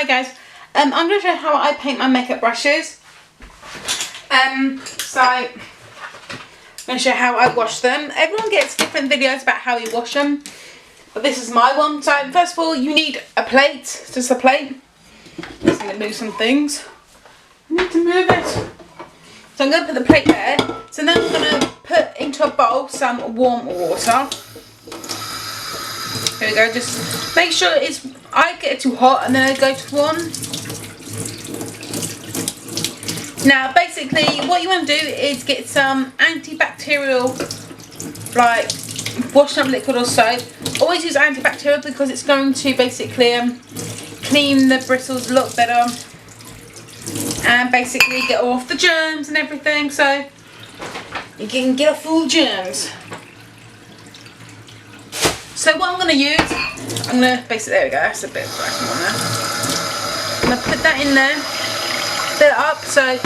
Hi guys, I'm going to show you how I paint my makeup brushes. So I'm going to show you how I wash them. Everyone gets different videos about how you wash them, but this is my one. So first of all, you need a plate, just a plate. I'm just going to move some things. I need to move it. So I'm going to put the plate there. So then I'm going to put into a bowl some warm water. Here we go, just make sure I get it too hot and then I go to warm. Now basically what you want to do is get some antibacterial, like washing up liquid or soap. Always use antibacterial because it's going to basically clean the bristles a lot better and basically get off the germs and everything, so you can get off all germs. So what I'm going to use, I'm going to basically, there we go, that's a bit of brush on there. I'm going to put that in there, fill it up, so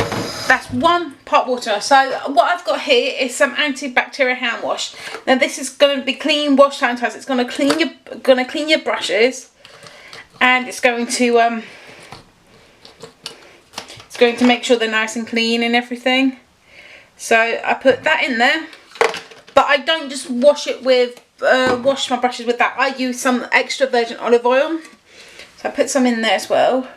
that's 1 pot water. So what I've got here is some antibacterial hand wash. Now this is going to be clean wash sanitizer. It's going to clean your brushes, and it's going to make sure they're nice and clean and everything. So I put that in there, but I don't just wash it with wash my brushes with that. I use some extra virgin olive oil, so I put some in there as well.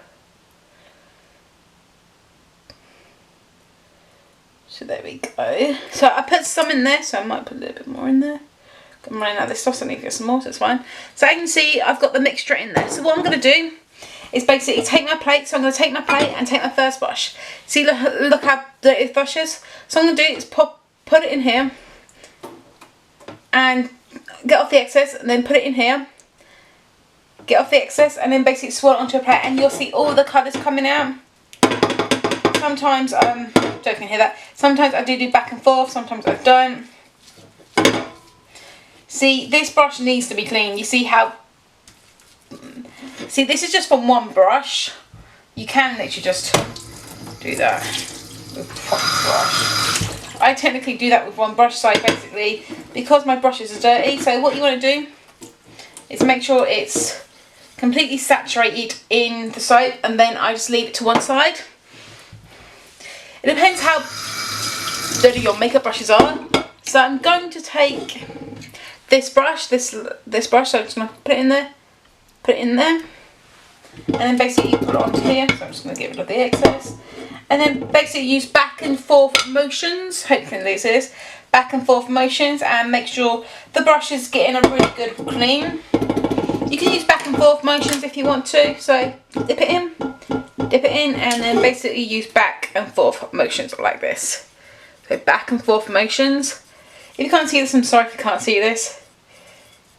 So there we go. So I put some in there, so I might put a little bit more in there. I'm running out of this stuff, so I need to get some more, so it's fine. So I can see I've got the mixture in there. So what I'm going to do is basically take my plate. So I'm going to take my plate and take my first brush. See, look how dirty the brush is. So I'm going to do is put it in here and get off the excess, and then put it in here, get off the excess, and then basically swirl it onto a plate, and you'll see all the colours coming out. Sometimes, so you can hear that, sometimes I do back and forth, sometimes I don't. See, this brush needs to be clean. You see how, see, this is just from one brush. You can literally just do that with one brush. I technically do that with one brush, so basically, because my brushes are dirty, so what you want to do is make sure it's completely saturated in the soap, and then I just leave it to one side. It depends how dirty your makeup brushes are. So I'm going to take this brush, this brush, so I'm just going to put it in there, and then basically you put it onto here, so I'm just going to get rid of the excess. And then basically use back and forth motions, hopefully this is, back and forth motions, and make sure the brush is getting a really good clean. You can use back and forth motions if you want to, so dip it in, and then basically use back and forth motions like this. So back and forth motions. If you can't see this, I'm sorry if you can't see this.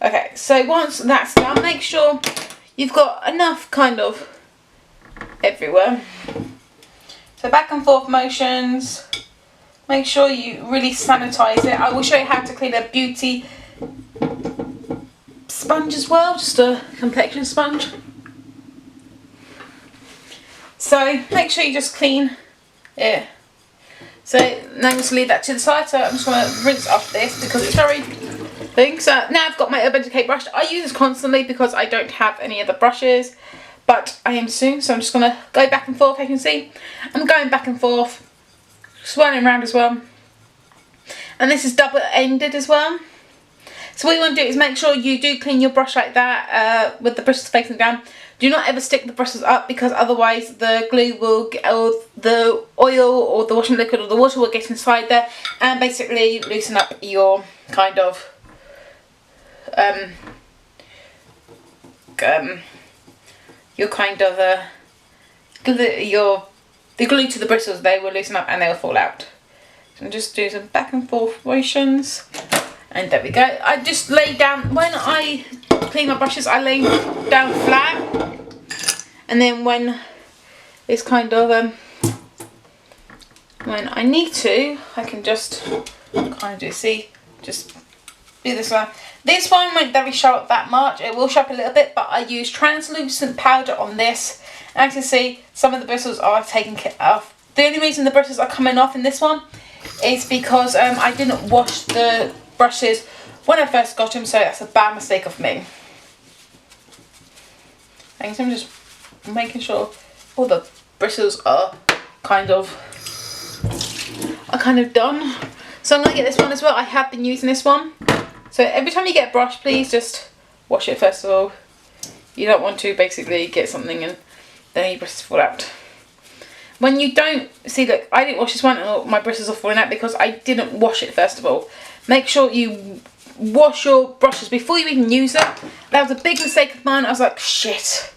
Okay, so once that's done, make sure you've got enough kind of everywhere. So back and forth motions, make sure you really sanitize it. I will show you how to clean a beauty sponge as well, just a complexion sponge. So make sure you just clean it. So now I'm just leave that to the side, so I'm just going to rinse off this because it's very thing. So now I've got my Urban Decay brush. I use this constantly because I don't have any other brushes, but I am soon, so I'm just going to go back and forth. You can see I'm going back and forth, swirling around as well, and this is double-ended as well. So what you want to do is make sure you do clean your brush like that, with the bristles facing down. Do not ever stick the bristles up, because otherwise the glue will get, or the oil or the washing liquid or the water will get inside there and basically loosen up your kind of the glue to the bristles. They will loosen up and they will fall out. So just do some back and forth motions, and there we go. I just lay down, when I clean my brushes, I lay down flat, and then when it's kind of when I need to, I can just kind of just do this one. This one won't very show up that much. It will show up a little bit, but I use translucent powder on this. And as you can see, some of the bristles are taken care of. The only reason the bristles are coming off in this one is because I didn't wash the brushes when I first got them, so that's a bad mistake of me. And so I'm just making sure all the bristles are kind of done. So I'm going to get this one as well. I have been using this one. So every time you get a brush, please just wash it first of all. You don't want to basically get something and then your bristles fall out. When you don't, see look, I didn't wash this one and my bristles are falling out because I didn't wash it first of all. Make sure you wash your brushes before you even use them. That was a big mistake of mine. I was like, shit.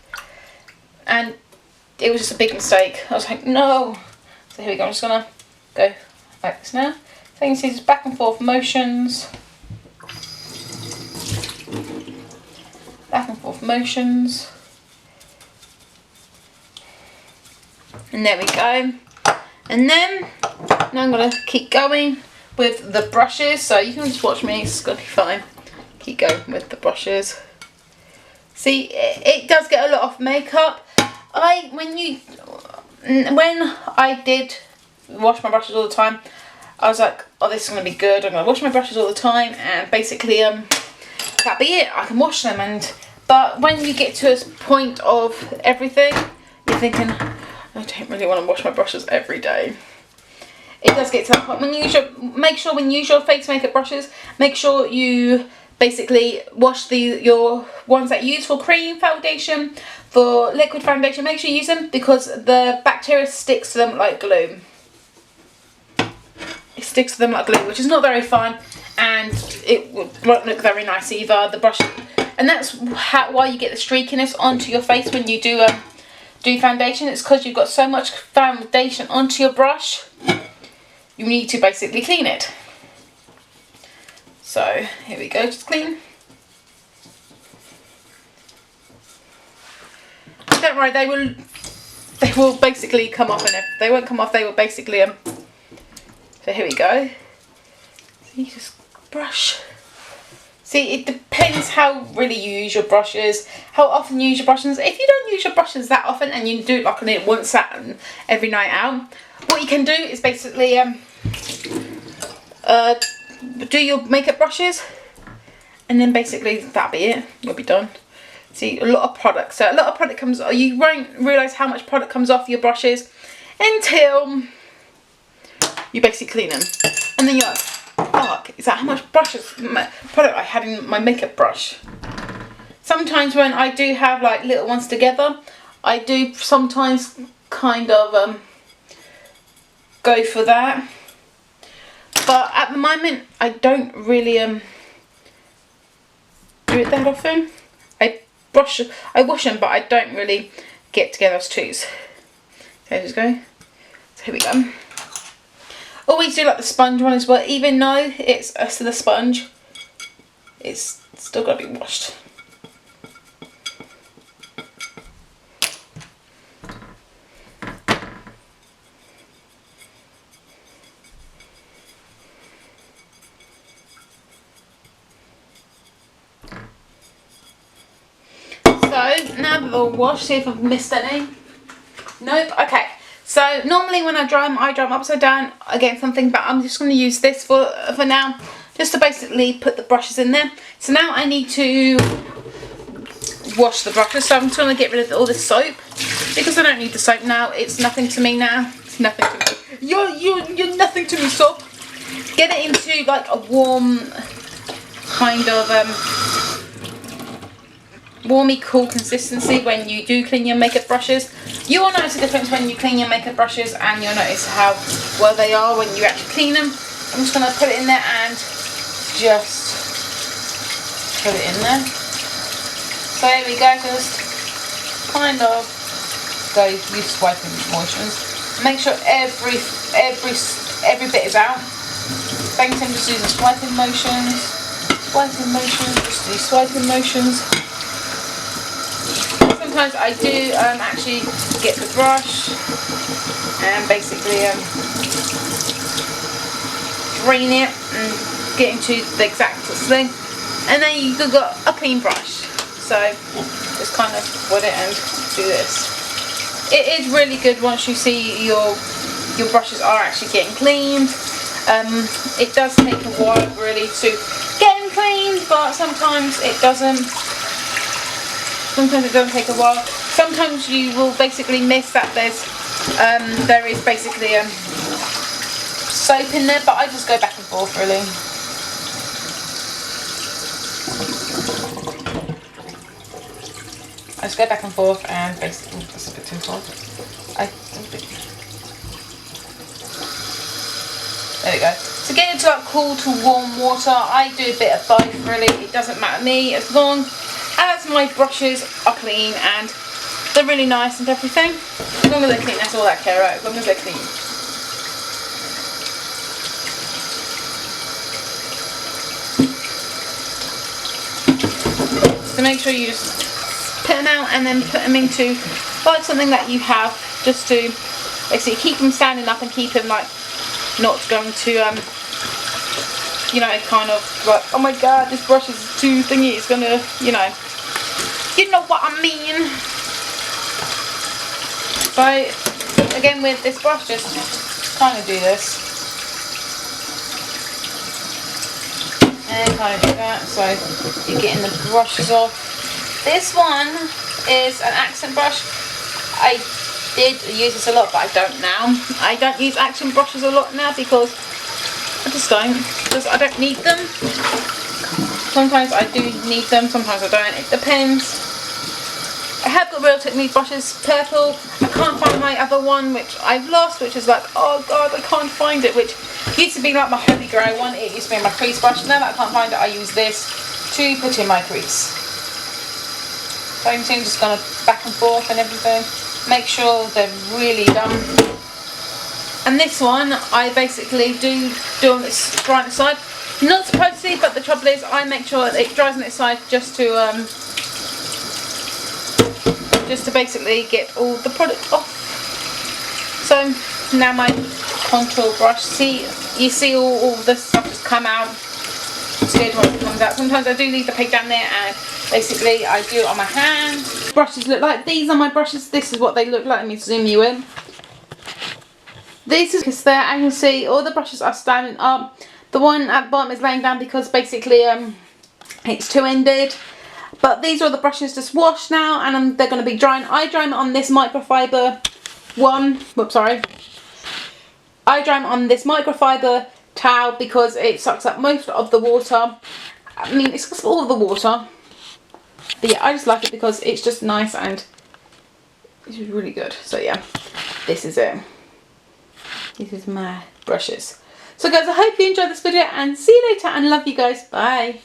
And it was just a big mistake. I was like, no. So here we go. I'm just going to go like this now. So you can see just back and forth motions. Back and forth motions. And there we go. And then, now I'm going to keep going with the brushes. So you can just watch me, it's going to be fine. Keep going with the brushes. See, it does get a lot of makeup. When I did wash my brushes all the time, I was like, oh, this is going to be good. I'm going to wash my brushes all the time, and basically that'd be it. I can wash them. But when you get to a point of everything, you're thinking, I don't really want to wash my brushes every day. It does get to that point. Make sure when you use your face makeup brushes, make sure you basically wash your ones that you use for cream foundation, for liquid foundation. Make sure you use them because the bacteria sticks to them like glue. It sticks to them like glue, which is not very fun, and it won't look very nice either. The brush, and that's why you get the streakiness onto your face when you do foundation. It's because you've got so much foundation onto your brush. You need to basically clean it. So here we go, just clean. Don't worry, they will basically come off, and if they won't come off, they will basically So here we go. So you just brush. See, it depends how really you use your brushes, how often you use your brushes. If you don't use your brushes that often and you do it like once every night out, what you can do is basically do your makeup brushes, and then basically that'll be it. You'll be done. See, a lot of product. So a lot of product comes. You won't realise how much product comes off your brushes until you basically clean them, and then you're like, fuck, is that how much product I had in my makeup brush? Sometimes when I do have like little ones together, I do sometimes kind of go for that, but at the moment I don't really do it that often. I wash them, but I don't really get together as twos. So let's go. So here we go. Always do like the sponge one as well, even though it's the sponge, it's still got to be washed. So now that they're washed, see if I've missed any. Nope. Okay. So normally when I dry them upside down against something, but I'm just going to use this for now, just to basically put the brushes in there. So now I need to wash the brushes. So I'm just going to get rid of all this soap because I don't need the soap now. It's nothing to me now. It's nothing to me. You're nothing to me, soap. Get it into like a warm kind of warmy, cool consistency when you do clean your makeup brushes. You will notice the difference when you clean your makeup brushes, and you'll notice how well they are when you actually clean them. I'm just going to put it in there and just put it in there. So here we go, just kind of go use swiping motions. Make sure every bit is out. Same time, just using swiping motions, just do swiping motions. Sometimes I do actually get the brush and basically drain it and get into the exact thing, and then you've got a clean brush. So just kind of put it and do this. It is really good once you see your brushes are actually getting cleaned. It does take a while really to get them cleaned, but sometimes it doesn't. Sometimes it doesn't take a while. sometimes you will basically miss that there is basically soap in there, but I just go back and forth really. I just go back and forth and basically, that's a bit too hard. There we go. To get into like cool to warm water, I do a bit of both really. It doesn't matter to me as long as my brushes are clean and they're really nice and everything. As long as they're clean, that's all I care about. As long as they're clean. So make sure you just put them out and then put them into like something that you have, just to basically keep them standing up and keep them like not going to you know, kind of like, oh my god, this brush is too thingy, it's gonna, you know what I mean. So again with this brush, just kind of do this and kind of do that, so you're getting the brushes off. This one is an accent brush. I did use this a lot, but I don't now. I don't use accent brushes a lot now because I just don't. Because I don't need them. Sometimes I do need them, sometimes I don't. It depends. I have got Real Technique brushes, purple. I can't find my other one, which I've lost, which is like, oh god, I can't find it, which used to be like my Holy Grail one. It used to be my crease brush. Now that I can't find it, I use this to put in my crease. So I'm just going to back and forth and everything. Make sure they're really done. And this one, I basically do on this dry on the side. Not supposed to, but the trouble is, I make sure that it dries on its side just to basically get all the product off. So now my contour brush. You see all this stuff just come out. It's good when it comes out. Sometimes I do leave the pig down there and basically I do it on my hand. Brushes look like these are my brushes. This is what they look like. Let me zoom you in. This is there, and you can see all the brushes are standing up. The one at the bottom is laying down because basically it's two-ended. But these are the brushes just washed now, and they're going to be drying. I dry them on this microfiber one. Whoops, sorry. I dry them on this microfiber towel because it sucks up most of the water. I mean, it's just all of the water. But yeah, I just like it because it's just nice and it's really good. So yeah, this is it. This is my brushes. So guys, I hope you enjoyed this video and see you later and love you guys. Bye.